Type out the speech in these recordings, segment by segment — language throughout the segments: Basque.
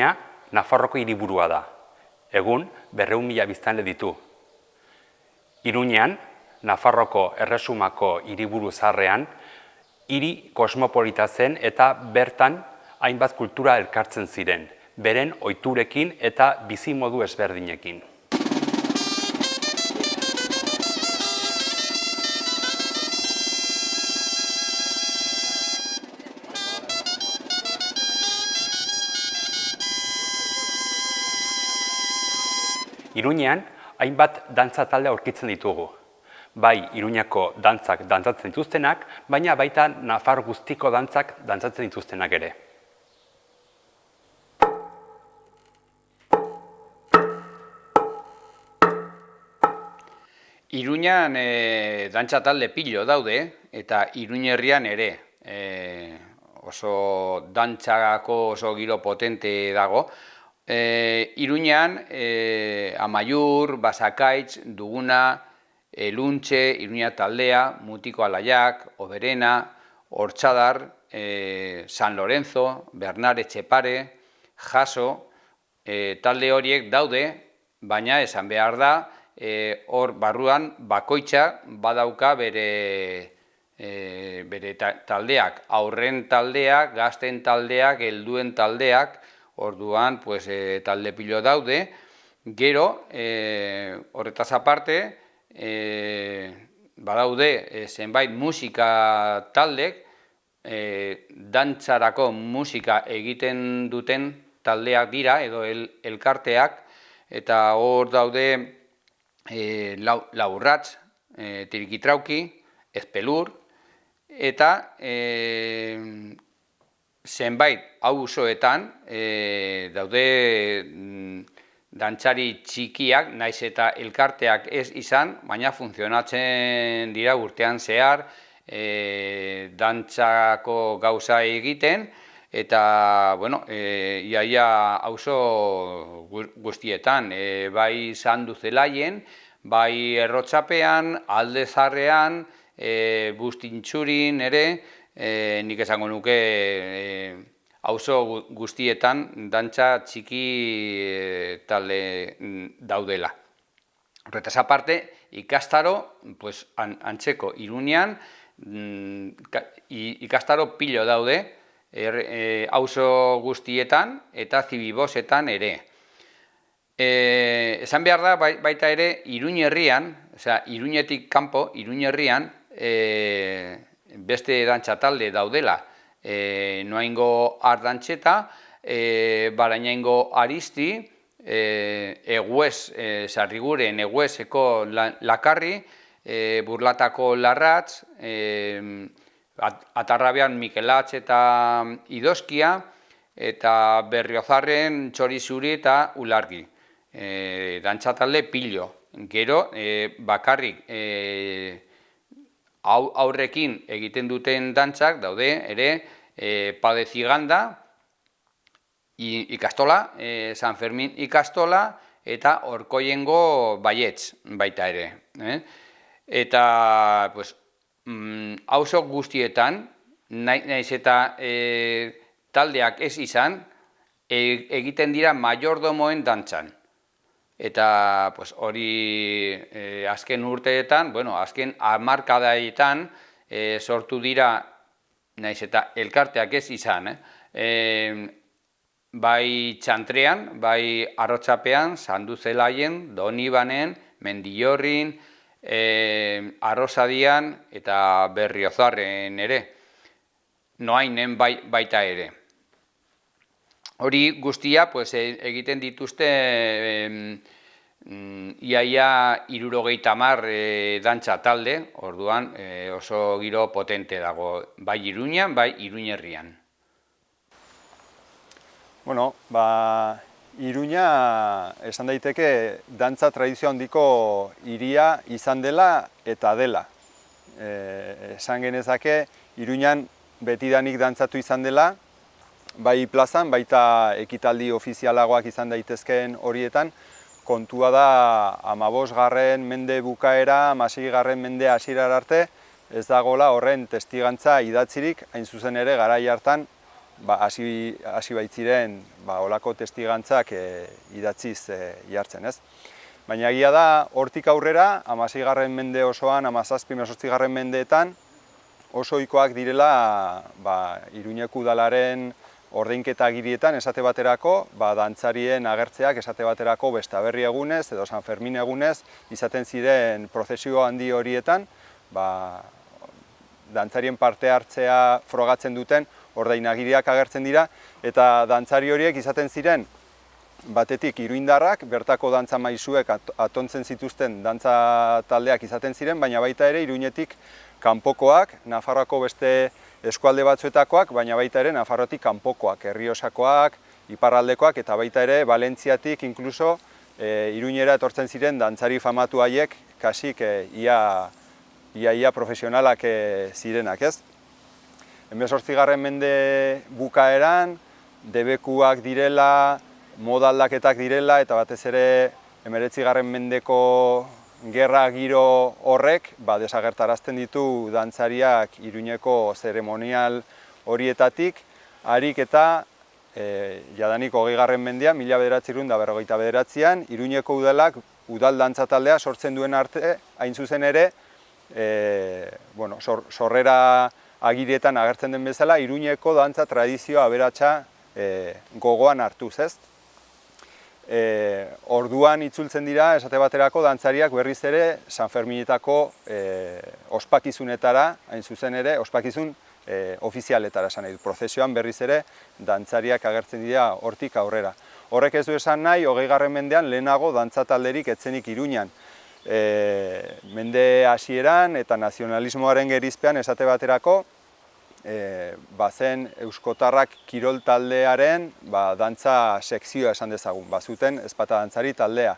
Iruña, Nafarroako hiriburua da. Egun, 200.000 biztanle ditu. Iruñean, Nafarroako Erresumako hiriburu zaharrean, hiri kosmopolita zen eta bertan hainbat kultura elkartzen ziren, beren ohiturekin eta bizimodu ezberdinekin. Iruñean, hainbat dantza talde aurkitzen ditugu. Bai, Iruñako dantzak dantzatzen dituztenak, baina baita Nafar guztiko dantzak dantzatzen dituztenak ere. Iruñan dantza talde pilo daude, eta Iruñerrian ere. Oso dantzako oso giro potente dago. Iruñan, Amaiur, Basakaitz, Duguna, Eluntxe, Iruña taldea, Mutiko Alaiak, Oberena, Hortxadar, San Lorenzo, Bernard Etxepare, Jaso, talde horiek daude, baina esan behar da, hor barruan bakoitza badauka bere taldeak, aurren taldeak, gazten taldeak, helduen taldeak, orduan talde pilo daude. Gero, horretaz aparte, badaude zenbait musika taldek, dantzarako musika egiten duten taldeak dira, edo elkarteak, eta hor daude Laurratz, Tirikitrauki, Ezpelur, eta zenbait auzoetan daude dantzari txikiak, naiz eta elkarteak ez izan, baina funtzionatzen dira urtean zehar, dantzako gauza egiten, eta, iaia auzo guztietan, bai Sanduzelaien, bai Errotxapean, Alde Zaharrean, Bustintxurin ere, nik esango nuke auzo guztietan dantza txiki talde daudela. Horretaz aparte, ikastaro, antzeko Iruñean, ikastaro pilo daude, auzo guztietan eta zibibosetan ere. Esan behar da, baita ere, Iruñerrian, Iruñetik kanpo, Iruñerrian, beste dantza talde daudela, Noaingo Ardantxeta, Barainaingo Aristi, Eguez, Sarriguren Eguezeko Lakarri, Burlatako Larratz, Atarrabean Mikelatz eta Idoskia, eta Berriozarren Txorizuri eta Ulargi. Dantza talde pilo. Gero, bakarrik aurrekin egiten duten dantzak daude ere Pade Ziganda, ikastola, San Fermin ikastola eta Orkoiengo Baietz baita ere. Eta auzo guztietan, naiz eta taldeak ez izan, egiten dira majordomoen dantzan. Eta hori azken urteetan, azken hamarkadaetan sortu dira, naiz eta elkarteak ez izan, bai Txantrean, bai Arrotxapean, Sanduzelaien, Donibanen, Mendillorrin, Arrosadian eta Berriozarren ere, Noainen baita ere. Hori guztia egiten dituzte iaia 70 dantza talde, orduan oso giro potente dago, bai Iruñan, bai Iruñerrian. Iruña esan daiteke dantza tradizio handiko hiria izan dela eta dela. Esan genezake Iruñan betidanik dantzatu izan dela, bai plazan, baita ekitaldi ofizialagoak izan daitezkeen horietan, kontua da 15. mende bukaera, 16. mende hasierar arte, ez dagoela horren testigantza idatzirik, hain zuzen ere garai hartan hasi baitziren olako testigantzak idatziz jartzen, ez? Baina egia da, hortik aurrera, 16. mende osoan, 17-18. mendeetan, oso ohikoak direla Iruñeko udalaren ordainketa agirietan esate baterako, dantzarien agertzeak esate baterako Bestaberri egunez edo San Fermin egunez izaten ziren prozesio handi horietan, dantzarien parte hartzea frogatzen duten ordainagiriak agertzen dira, eta dantzari horiek izaten ziren batetik iruindarrak, bertako dantza maisuek atontzen zituzten dantza taldeak izaten ziren, baina baita ere Iruñetik kanpokoak, Nafarroako beste eskualde batzuetakoak, baina baita ere Nafarroatik kanpokoak, Errioxakoak, iparraldekoak eta baita ere Valentziatik inkluso Iruñera etortzen ziren dantzari famatu haiek, kasik ia profesionalak zirenak, ez? 18. mende bukaeran, debekuak direla, moda aldaketak direla eta batez ere 19. mendeko gerra giro horrek desagertarazten ditu dantzariak Iruñeko zeremonial horietatik, harik eta jadanik 20. mendean, 1959an, Iruñeko udalak udal dantza taldea sortzen duen arte, hain zuzen ere, sorrera agirietan agertzen den bezala, Iruñeko dantza tradizioa aberatsa gogoan hartuz, ez? Orduan itzultzen dira, esate baterako, dantzariak berriz ere San Ferminetako ospakizunetara, hain zuzen ere, ospakizun ofizialetara esan nahi du. Prozesioan berriz ere dantzariak agertzen dira hortik aurrera. Horrek ez du esan nahi, 20. mendean lehenago dantza talderik etzenik Iruñan. Mende hasieran eta nazionalismoaren gerizpean esate baterako, bazen euskotarrak kirol taldearen dantza sekzioa esan dezagun, bazuten ezpata dantzari taldea.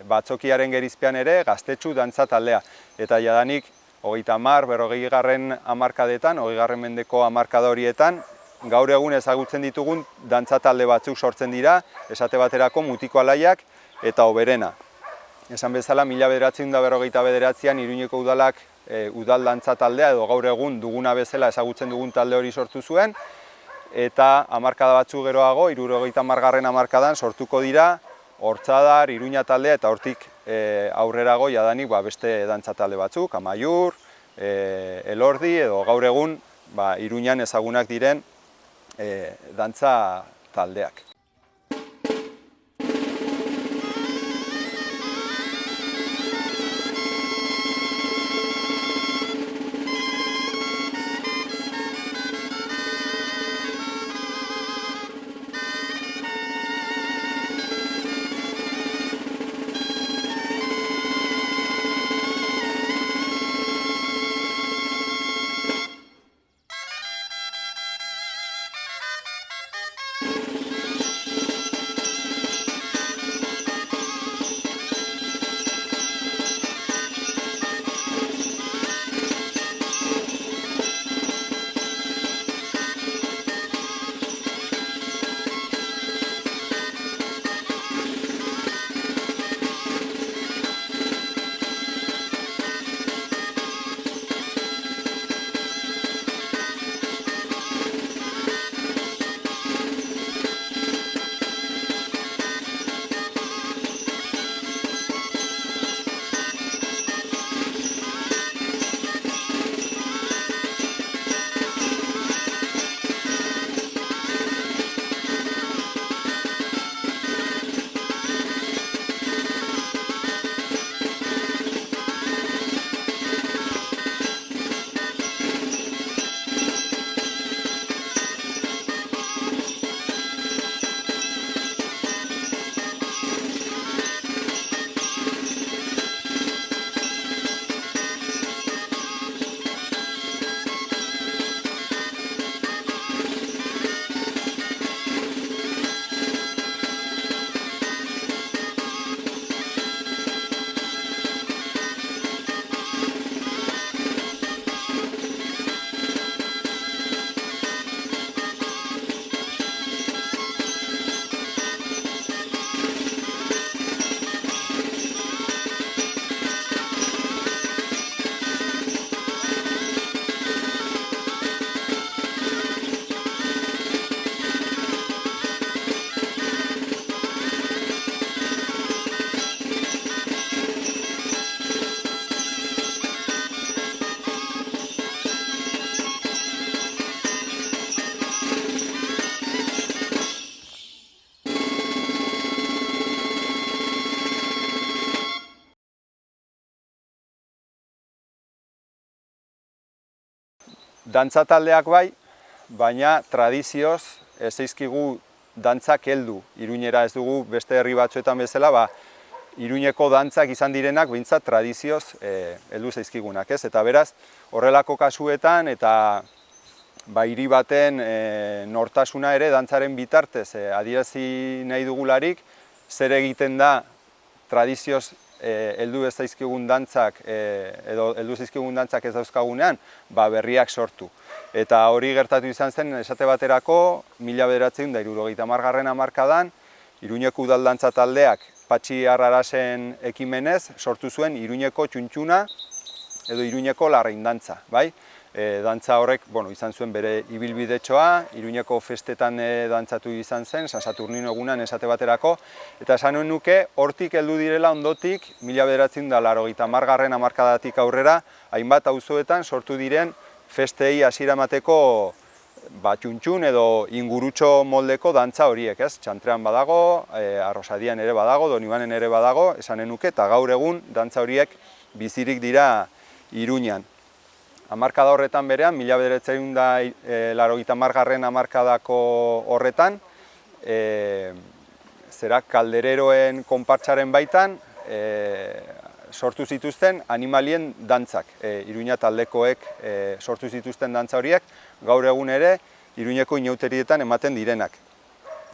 Batzokiaren gerizpean ere gaztetxu dantza taldea. Eta jadanik 30-40. hamarkadetan, 20. mendeko hamarkada horietan, gaur egun ezagutzen ditugun dantza talde batzuk sortzen dira, esate baterako Mutiko Alaiak eta Oberena. Esan bezala, 1959an Iruñeko udalak udal dantza taldea edo gaur egun duguna bezala ezagutzen dugun talde hori sortu zuen, eta hamarkada batzu geroago, 70. hamarkadan sortuko dira Hortzadar, Iruña taldea eta hortik aurrerago jadanik beste dantza talde batzuk, Amaiur, Elordi edo gaur egun Iruñan ezagunak diren dantza taldeak. dantza taldeak bai, baina tradizioz ez zaizkigu dantzak heldu. Iruñera ez dugu beste herri batzuetan bezala, Iruñeko dantzak izan direnak behintzat tradizioz heldu zaizkigunak, ez? Eta beraz, horrelako kasuetan eta hiri baten nortasuna ere dantzaren bitartez adierazi nahi dugularik, zer egiten da tradizioz heldu ez zaizkigun dantzak edo heldu zaizkigun dantzak ez dauzkagunean, berriak sortu. Eta hori gertatu izan zen, esate baterako, 1970 hamarkadan, Iruñeko udal dantza taldeak Patxi Arrarasen ekimenez sortu zuen Iruñeko txuntxuna edo Iruñeko larraindantza, bai? Dantza horrek izan zuen bere ibilbidetxoa, Iruñeko festetan dantzatu izan zen, San Saturnino egunan esate baterako, eta esan nuke hortik heldu direla ondotik 1980 hamarkadatik aurrera, hainbat auzoetan sortu diren festei hasiera emateko txuntxun edo ingurutxo moldeko dantza horiek, ez? Txantrean badago, Arrosadian ere badago, Donibanen ere badago, esanen nuke, eta gaur egun dantza horiek bizirik dira Iruñan. Hamarkada horretan berean, 1980 hamarkadako horretan, kaldereroen konpartsaren baitan sortu zituzten animalien dantzak. Iruña taldekoek sortu zituzten dantza horiek, gaur egun ere Iruñeko inauterietan ematen direnak.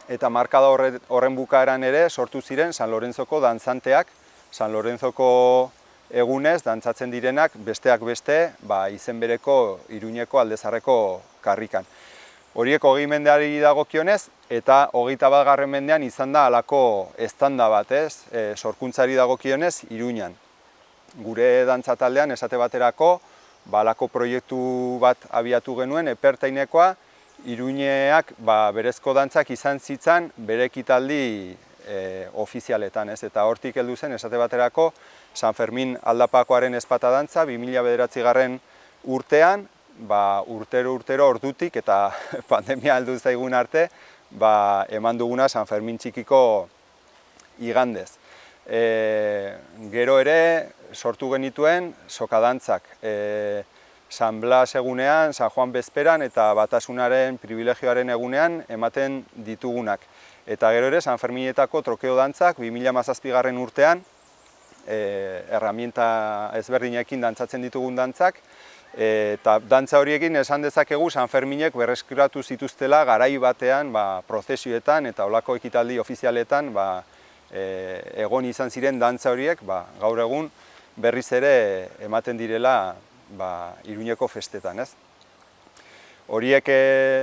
Eta hamarkada horren bukaeran ere sortu ziren San Lorenzoko dantzanteak, San Lorenzoko egunez dantzatzen direnak besteak beste izen bereko Iruñeko aldezarreko karrikan. Horiek 20. mendeari dagokionez eta 21. mendean izan da halako eztanda bat, ez? Sorkuntzari dagokionez Iruñan. Gure dantza taldean esate baterako halako proiektu bat abiatu genuen epertainekoa, Iruñeak berezko dantzak izan zitzan bere ekitaldi ofizialetan, ez? Eta hortik heldu zen esate baterako San Fermin aldapakoaren ezpata dantza 2009. urtean, urtero ordutik eta pandemia heldu zaigun arte, eman duguna San Fermin txikiko igandez. Gero ere sortu genituen sokadantzak. San Blas egunean, San Juan bezperan eta Batasunaren privilegioaren egunean ematen ditugunak. Eta gero ere San Ferminetako trokeo dantzak 2017. urtean, erramienta ezberdinekin dantzatzen ditugun dantzak, eta dantza horiekin esan dezakegu San Ferminek berreskuratu zituztela garai batean prozesioetan eta olako ekitaldi ofizialetan egon izan ziren dantza horiek gaur egun berriz ere ematen direla Iruñeko festetan, ez? Horiek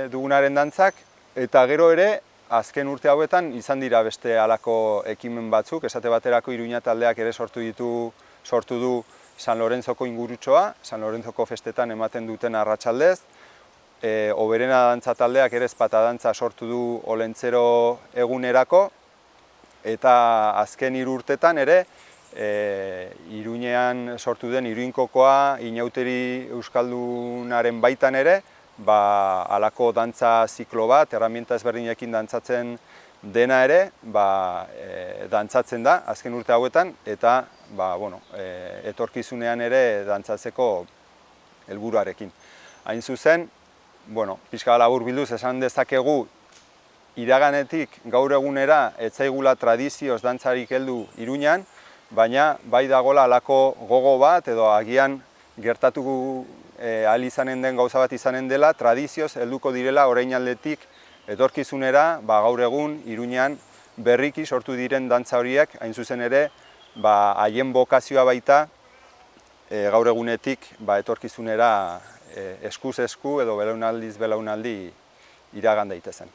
dugunaren dantzak, eta gero ere azken urte hauetan izan dira beste halako ekimen batzuk, esate baterako Iruña taldeak ere sortu du San Lorenzoko ingurutxoa, San Lorenzoko festetan ematen duten arratsaldez, Oberena dantza taldeak ere ezpata dantza sortu du Olentzero egunerako, eta azken 3 urtetan ere Iruñean sortu den Iruinkokoa, Inauteri Euskaldunaren baitan ere, halako dantza ziklo bat, erramienta ezberdinekin dantzatzen dena ere, dantzatzen da azken urte hauetan, eta etorkizunean ere dantzatzeko helburuarekin. Hain zuzen, pixka labur bilduz esan dezakegu, iraganetik gaur egunera ez zaigula tradizioz dantzarik heldu Iruñan, baina bai dagoela halako gogo bat edo agian gertatu ahal izanen den gauza bat izanen dela, tradizioz helduko direla orainaldetik etorkizunera, gaur egun Iruñan berriki sortu diren dantza horiek, hain zuzen ere, haien bokazioa baita gaur egunetik etorkizunera eskuz esku edo belaunaldiz belaunaldi iragan daitezen.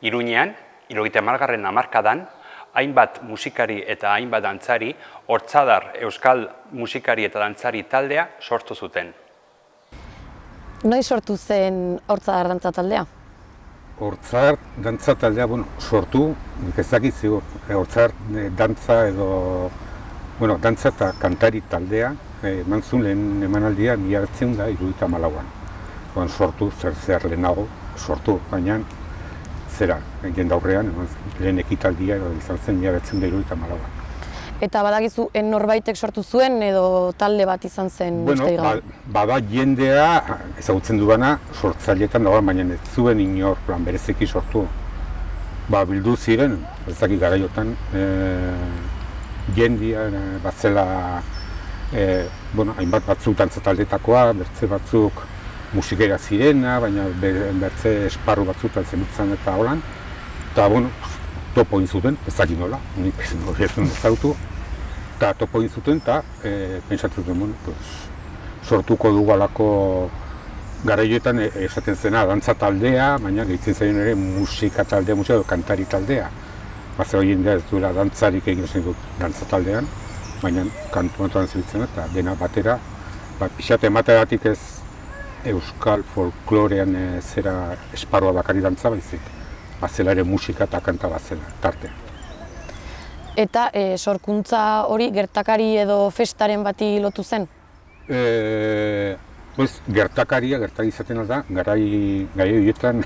Iruñean, 70. hamarkadan, hainbat musikari eta hainbat dantzari, Hortzadar euskal musikari eta dantzari taldea sortu zuten. Noiz sortu zen Hortzadar dantza taldea? Hortzadar dantza taldea, sortu, nik ez dakit zigur. Hortzadar dantza edo, dantza eta kantari taldea, eman zuen lehen emanaldia 1974an. Sortu, zer lehenago, sortu, baina jendaurrean, lehen ekitaldia izan zen 1974an. Eta badakizu norbaitek sortu zuen edo talde bat izan zen Bueno, besterik gabe? bada jendea ezagutzen dudana sortzaileetan dagoen, baina ez zuen inor plan bereziki sortu. Bildu ziren, ez dakit garaiotan, jendia batzela, hainbat batzuk dantza taldetakoa, bertze batzuk musikera zirena, baina bertze esparru batzutan zenbitzen eta holan. Eta, topo egin zuten, ez dakit nola, nik ez duen ezautu. Eta topo egin zuten, eta pentsatu zuten, sortuko dugu alako garaioetan esaten zena dantza taldea, baina gehitzen zaien ere musika taldea, edo kantari taldea. Baze hori jendea ez duela dantzarik egin zen dut dantza taldean, baina kantu antoan zebitzen eta dena batera, pixate emateagatik ez euskal folklorean zera esparua bakari dantza baizik. Bazela ere musika eta kanta bazela, tartean. Eta sorkuntza hori gertakari edo festaren bati lotu zen? Gertakaria izaten da, garai horietan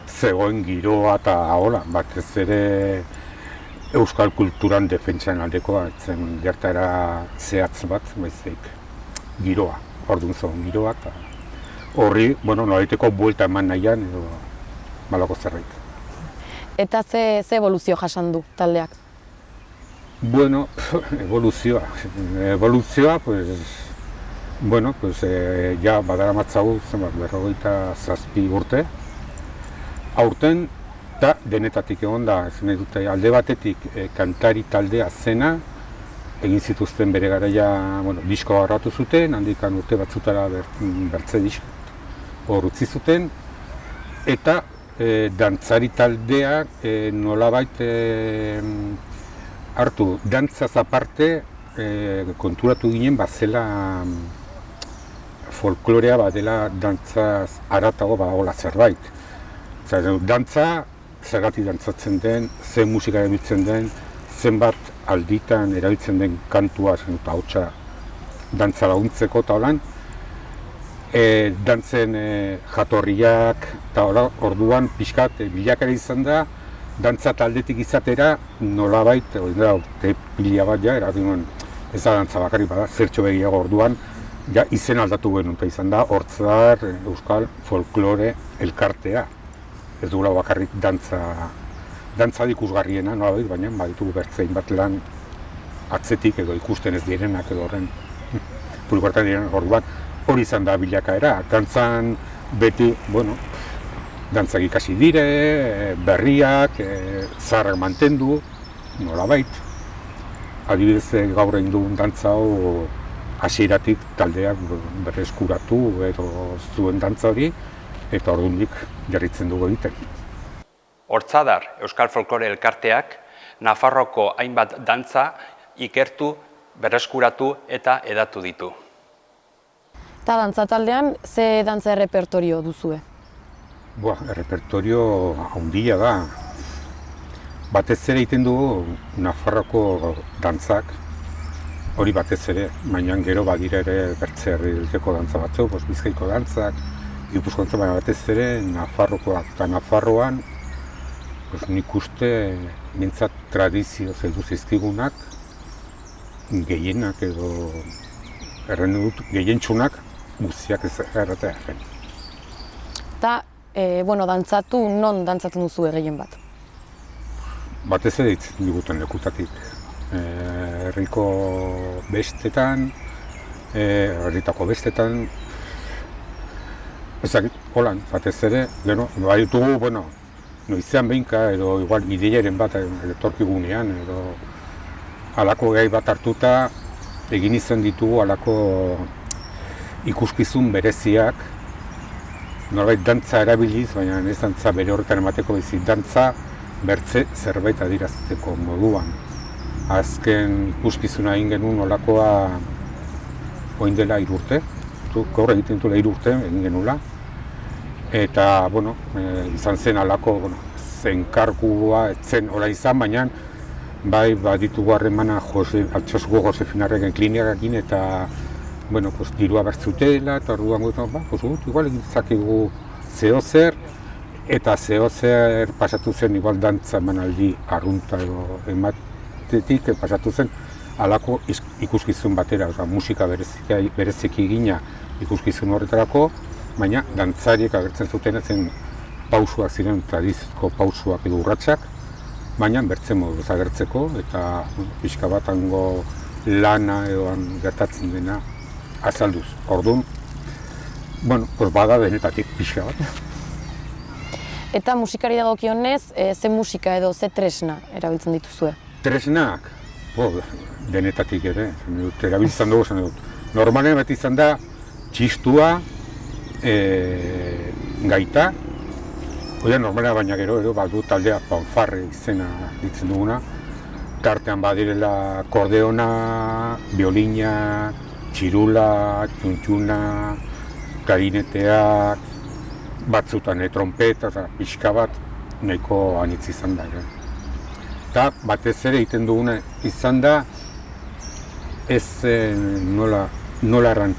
zegoen giroa eta hola, batez ere euskal kulturan defentsaren aldekoa, etzen gertaera zehatz bat, baizik giroa, orduan zegoen giroa eta horri, nolaiteko buelta eman nahian edo malako zerbait. Eta ze evoluzio jasan du taldeak? Evoluzioa, ja badaramatzagu zenbat 57 urte. Aurten, eta denetatik egon da, alde batetik kantari taldea zena, egin zituzten bere garaia, diskoa garratu zuten, handikan urte batzutara bertze disko hor utzi zuten, eta dantzari taldeak nolabait hartu, dantzaz aparte konturatu ginen bazela folklorea badela dantzaz haratago badagoela zerbait. Dantza, zergatik dantzatzen den, zen musika erabiltzen den, zenbat alditan erabiltzen den kantua, eta hautsa dantza laguntzeko eta holan. Dantzen jatorriak eta orduan pixkat bilakara izan da, dantza taldetik izatera nolabait, urte pila bat ja, ez da dantza bakarrik bada, zertxo begiago orduan, ja izen aldatu genuen, eta izan da Hortzar Euskal Folklore Elkartea. Ez dugula bakarrik dantza ikusgarriena, nolabait, baina baditugu bertzein bat lan atzetik edo ikusten ez direnak edo horren publikoetan direnak orduan. Hori izan da bilakaera, dantzan beti, dantzak ikasi dire, berriak, zaharrak mantendu, nolabait. Adibidez gaur egin dugun dantza hau hasieratik taldeak berreskuratu edo zuen dantza hori, eta ordundik jarritzen dugu egiten. Hortzadar Euskal Folklore Elkarteak Nafarroko hainbat dantza ikertu, berreskuratu eta hedatu ditu. Eta dantza taldean, ze dantza errepertorio duzue? Errepertorio handia da. Batez ere egiten dugu Nafarroko dantzak, hori batez ere, baina gero badira ere bertze herrialdeko dantza batzuk, Bizkaiko dantzak, Gipuzkoako dantza, baina batez ere Nafarrokoak eta Nafarroan, nik uste mintzat tradizio zeldu zizkigunak, gehienak edo erren dut, gehientsunak guztiak ez erratea erren. Eta, dantzatu, non dantzatzen duzu gehien bat? Batez ere ditzen diguten lekutatik. Herriko bestetan, herritako bestetan, ezakit, holan, batez ere, baditugu, noizean behinka edo igual ideiaren bat etorkigunean edo halako gai bat hartuta egin izan ditugu halako ikuskizun bereziak, norbait dantza erabiliz, baina ez dantza bere horretan emateko bizi, dantza bertze zerbait adirazteko moduan. Azken ikuskizuna egin genuen holakoa orain dela 3 urte, gaur egiten duela 3 urte egin genuela. Eta, izan zen halako, zenkargua, etzen hola izan, baina bai baditugu harremana Altsasuko Josefinarreken klinikarekin eta dirua bertzutela eta orduan igual egin zakegu zehozer eta pasatu zen igual dantza emanaldi arrunta edo ematetik pasatu zen halako ikuskizun batera, musika bereziki egina ikuskizun horretarako, baina dantzariek agertzen zuten zen pausuak ziren, tradizko pausuak edo urratsak, baina bertze moduz agertzeko eta pixka bat hango lana edo gertatzen dena azalduz. Orduan, bada denetatik pixka bat. Eta musikari dagokionez, ze musika edo ze tresna erabiltzen dituzue? Tresnak, denetatik ere, erabiltzen dugu zen dut. Normalen bat izan da, txistua, gaita, normala baina gero badu taldea fanfarre izena ditzen duguna, tartean badirela akordeona, biolina, txirula, txuntxuna, klarineteak, batzutan trompeta, pixka bat nahiko anitz izan da. Eta batez ere egiten duguna izan da, ez nola erran,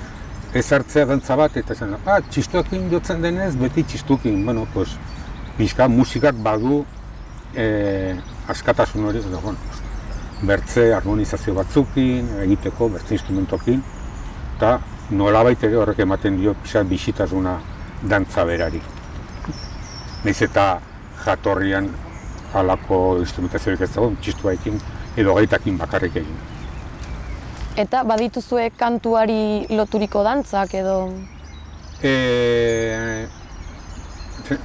ez hartzea dantza bat eta esan, txistuakin jotzen denez, beti txistukin, pixka musikak badu askatasun hori, bertze harmonizazio batzukin, egiteko, bertze instrumentokin, eta nolabait ere horrek ematen dio bisitasuna dantza berari. Nahiz eta jatorrian halako instrumentaziorik ez dago, txistuaekin edo gaitakin bakarrik egin. Eta badituzue kantuari loturiko dantzak edo?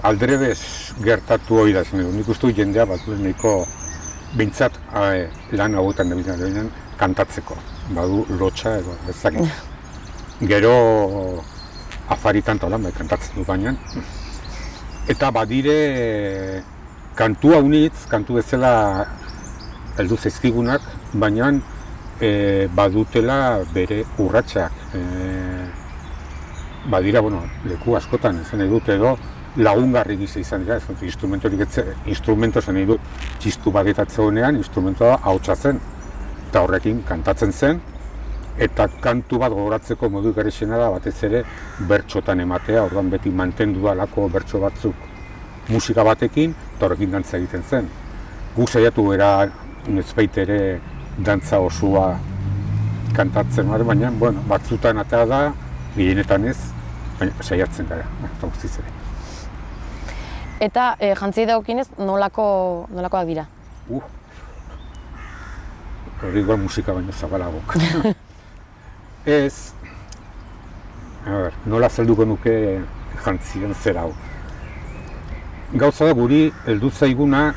Aldrebez gertatu hori da zen edo, nik uste jendea bat nahiko behintzat lan hauetan dabilen kantatzeko, badu lotxa edo ezakit. Gero afaritan talan kantatzen du baina. Eta badire kantu haunitz, kantu bezala heldu zaizkigunak, baina badutela bere urratsak. Badira, leku askotan, esan nahi dut edo lagungarri gisa izan dira, instrumento zen nahi dut txistu bagetatzegunean, instrumentoa hautsa zen, eta horrekin kantatzen zen, eta kantu bat gogoratzeko modu garexena da batez ere bertxotan ematea, orduan beti mantendu dalako bertxo batzuk musika batekin, eta horrekin dantza egiten zen. Guk saiatu gara nezbait ere dantza osua kantatzen, baina batzutan atea da, gehienetan ez, baina saiatzen gara, eta guztiz ere. Eta jantzei dagokienez nolakoak dira? Hori igual musika baino zabalagok. Ez, nola zelduko nuke jantzien zer hau. Gauza da guri heldu zaiguna,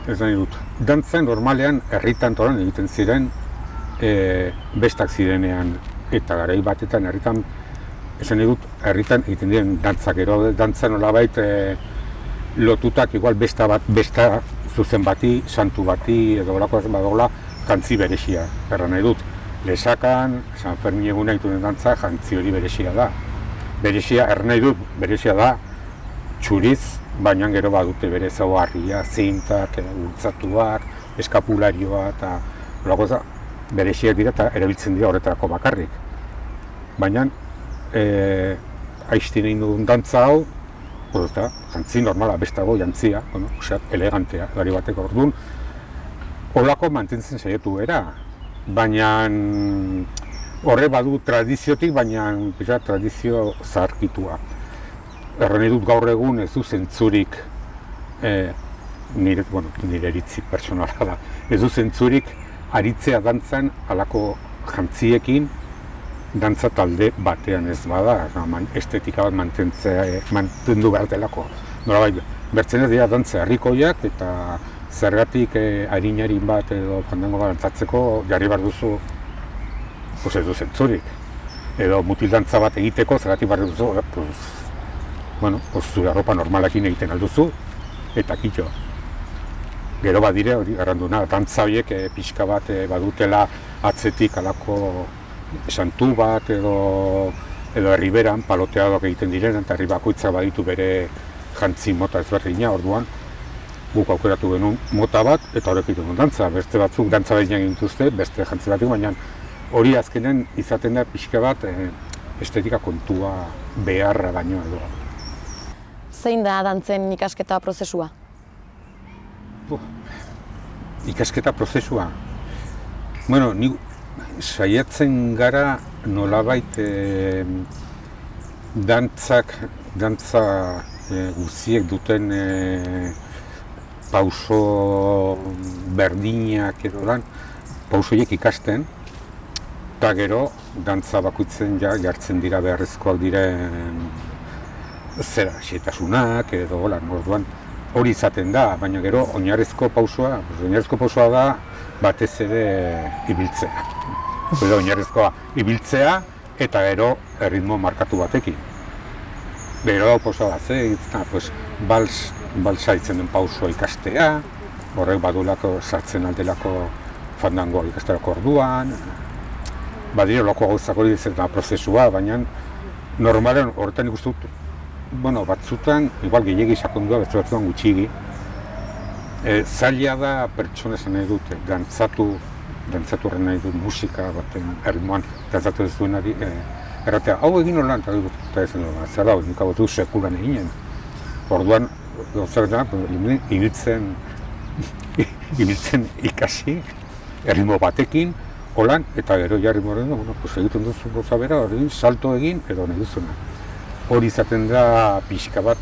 ez nahi dut, dantza normalean herritan toran egiten ziren bestak zirenean eta garai batetan herritan, esan nahi dut, herritan egiten diren dantzak ero, dantza nolabait lotutak igual besta zuzen bati, santu bati edo horako badola jantzi berexia, erra nahi dut. Lesakan, San Fermin eguna egiten den dantza, jantzi hori berexia da. Berexia, erra nahi dut, berexia da txuriz, baina gero badute bere zaugarria, zintak, bultzatuak, eskapularioa eta horako berexiak dira eta erabiltzen dira horretarako bakarrik. Baina, aiztin egin duen dantza hau, jantzi normala, bestago jantzia, elegantea, gari bateko orduan, horrako mantentzen saiatu era, baina horre badu tradiziotik, baina tradizio zaharkitua. Erren edut gaur egun ez du zentzurik, nire eritzi personala da, ez du zentzurik aritzea dantzan halako jantziekin dantza talde batean ez bada, estetika bat mantendu behar delako. Nolabait, bertzen ez dira dantza herrikoiak eta zergatik harinarin bat edo fandango bat dantzatzeko jarri behar duzu ez du zentzurik. Edo mutil dantza bat egiteko zergatik behar duzu, zure arropa normalakin egiten alduzu eta kitxo. Gero badire hori garranduna, dantza horiek pixka bat badutela atzetik alako santu bat edo herriberan paloteadoak egiten diren eta herri bakoitza baditu bere jantzi mota ezberdina, orduan guk aukeratu genuen mota bat eta horrek egiten duen dantza. Beste batzuk dantza behin egin dituzte, beste jantzi batik, baina hori azkenen izaten da pixka bat estetika kontua beharra baino edo. Zein da dantzen ikasketa prozesua? Ikasketa prozesua? saiatzen gara nolabait dantza guztiek duten pauso berdinak edo lan, pausoiek ikasten, eta gero dantza bakoitzen jartzen dira beharrezkoak diren xehetasunak edo lan, orduan hori izaten da, baina gero oinarrizko pausoa da batez ere ibiltzea. Oinarrizkoa ibiltzea eta gero erritmo markatu batekin. Gero pausoa bat, balsa itzen den pausoa ikastea, horrek badulako sartzen aldelako fandangoa ikasterako orduan, badire loko gauzak hori dizetan prozesua, baina normalen horretan ikustu dut, batzutan, igual gehiagi sakondua, batzutan gutxigi, zaila da pertsona esan nahi dute, dantzatu horren nahi dut musika baten erritmoan dantzatu ez duenari, erratea, hau egin holan, eta ez da, zer da, nik hau dut sekulan eginen. Orduan, gauzak da, ibiltzen ikasi, erritmo batekin, holan, eta gero jarri moreno, egiten duzu gauza bera, salto egin, edo nahi duzuna. Hori izaten da pixka bat,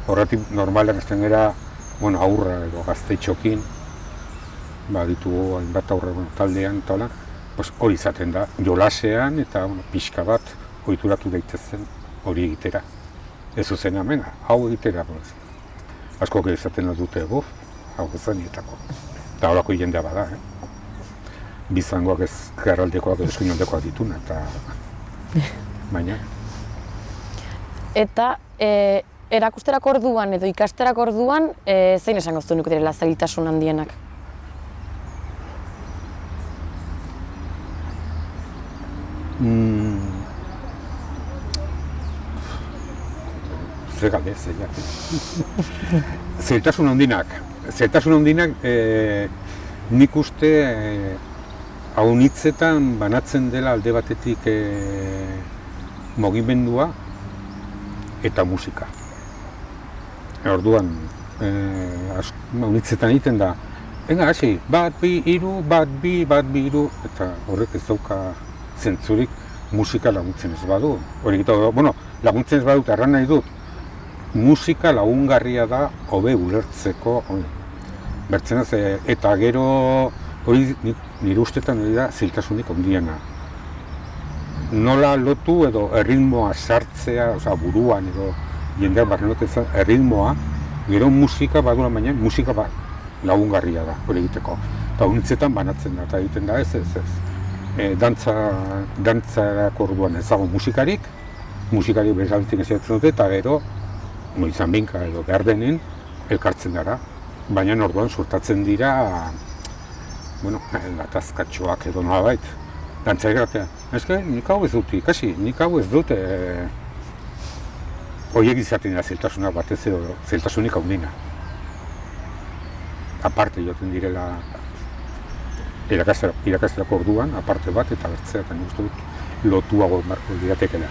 horretik normalean ezten gara, aurra edo gaztetxokin, ditugu hainbat aurra taldean eta hola, hori izaten da, jolasean eta pixka bat ohituratu daitezen hori egitera. Ez zuzen amena, hau egitera. Asko izaten dute, hau zanietako. Eta horako jendea bada, bizangoak ez garraldekoak edo eskuinaldekoak dituna, eta baina. Eta erakusterako orduan edo ikasterako orduan, zein esango zuenik direla zailtasun handienak? Zer galde, zeiak. Zailtasun handinak, nik uste haun hitzetan banatzen dela alde batetik mugimendua eta musika. Orduan, haun hitzetan egiten da, hasi, bat, bi, hiru, eta horrek ez dauka zentzurik musika laguntzen ez badu. Laguntzen ez badut, erran nahi dut, musika lagungarria da hobe ulertzeko, bertzenaz, eta gero hori nire ustetan hori da zailtasunik handiena. Nola lotu edo erritmoa sartzea, buruan edo jendeak barrenotetzen erritmoa, gero musika badura baina musika lagungarria da hori egiteko. Eta honitzetan banatzen da, eta egiten da ez. Dantzarako orduan ez dago musikarik bezaltzen ezagutzen dute, eta gero izan binka edo behar denen elkartzen gara. Baina orduan sortatzen dira gatazkatxoak edo nolabait. Dantzari gratea, nik hau ez dut ikasi, nik hau ez dut horiek izaten dira zailtasunak batez edo zailtasunik handina. Aparte joten direla irakasterako orduan, aparte bat eta bertzea, eta nik uste dut lotuago marko diratekela.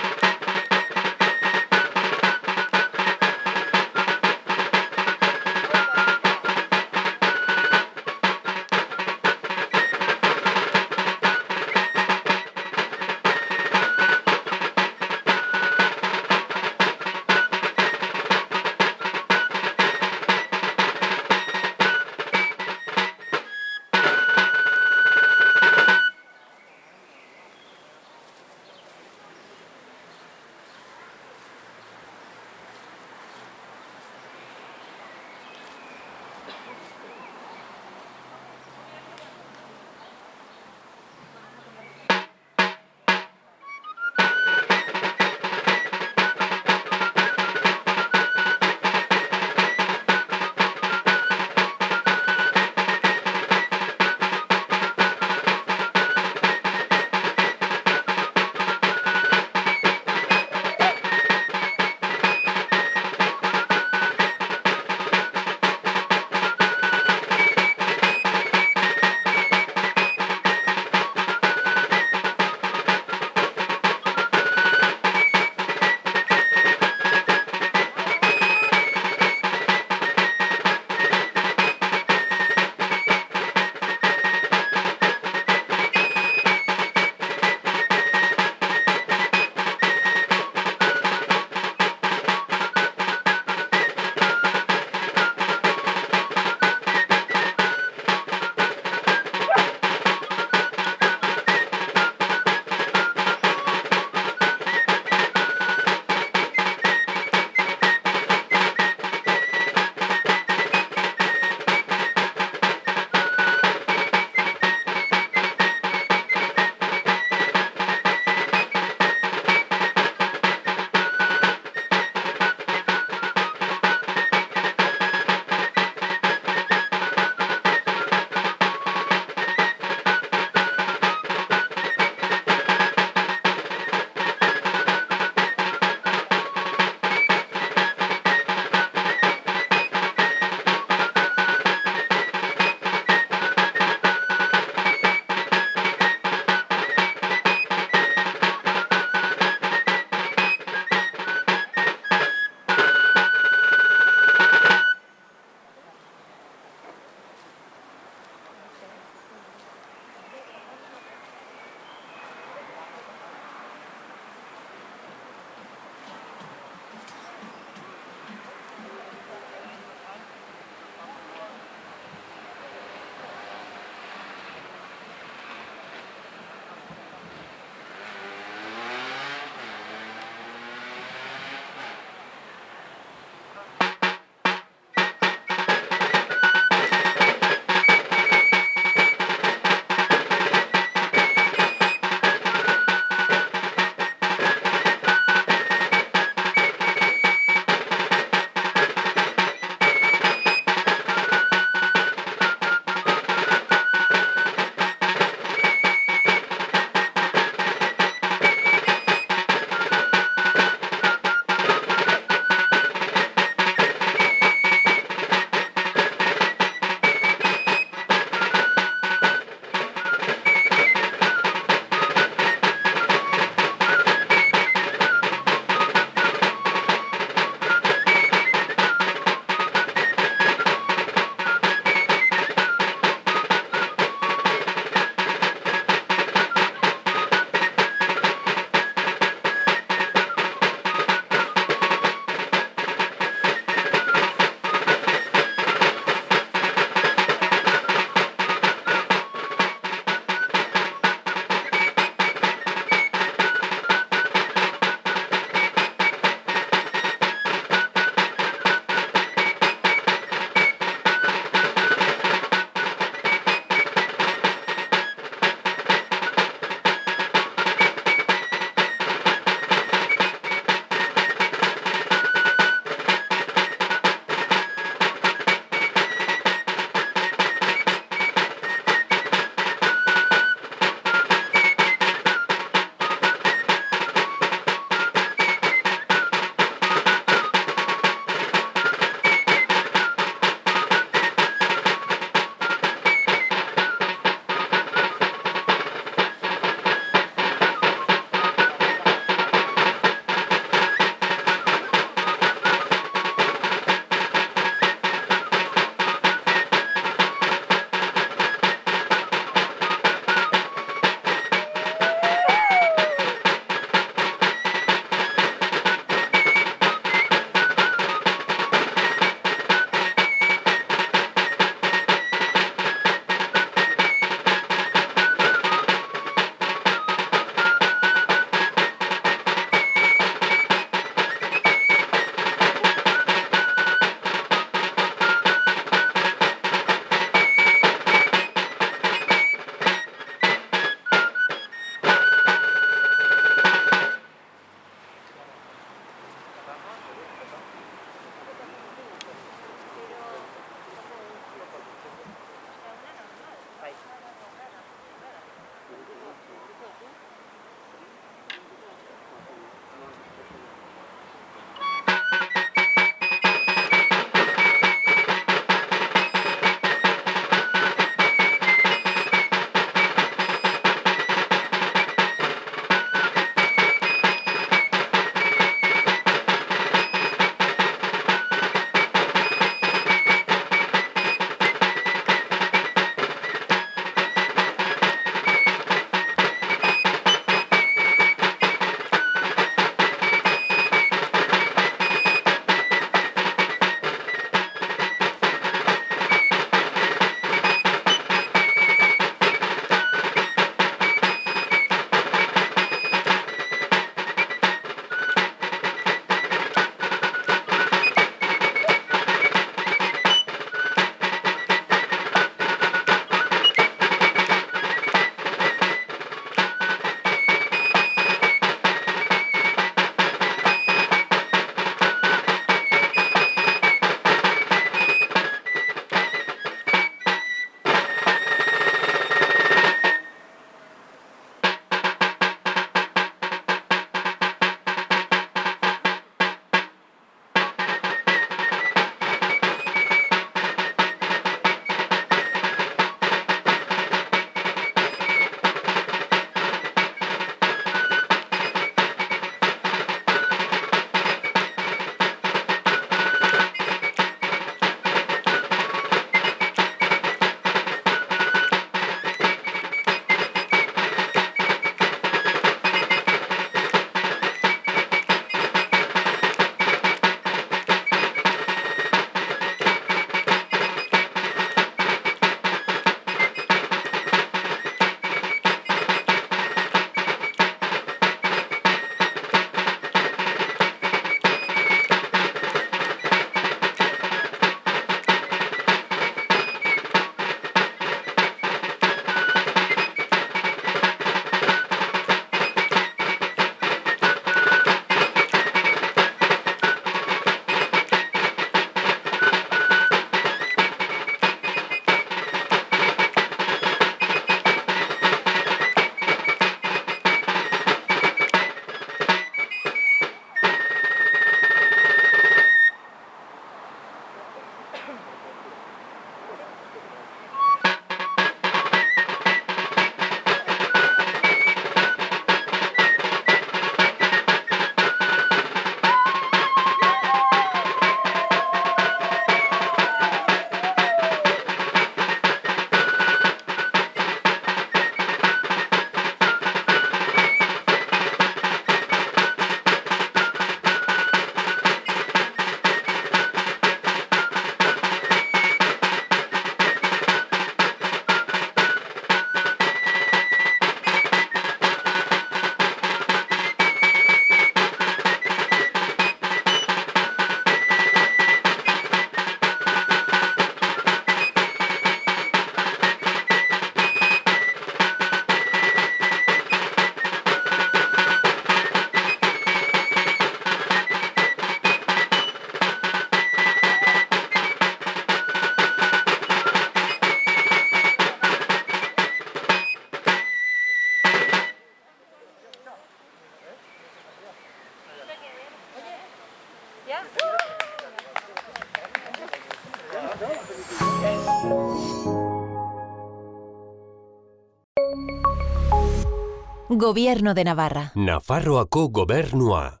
Gobierno de Navarra. Nafarroako gobernua.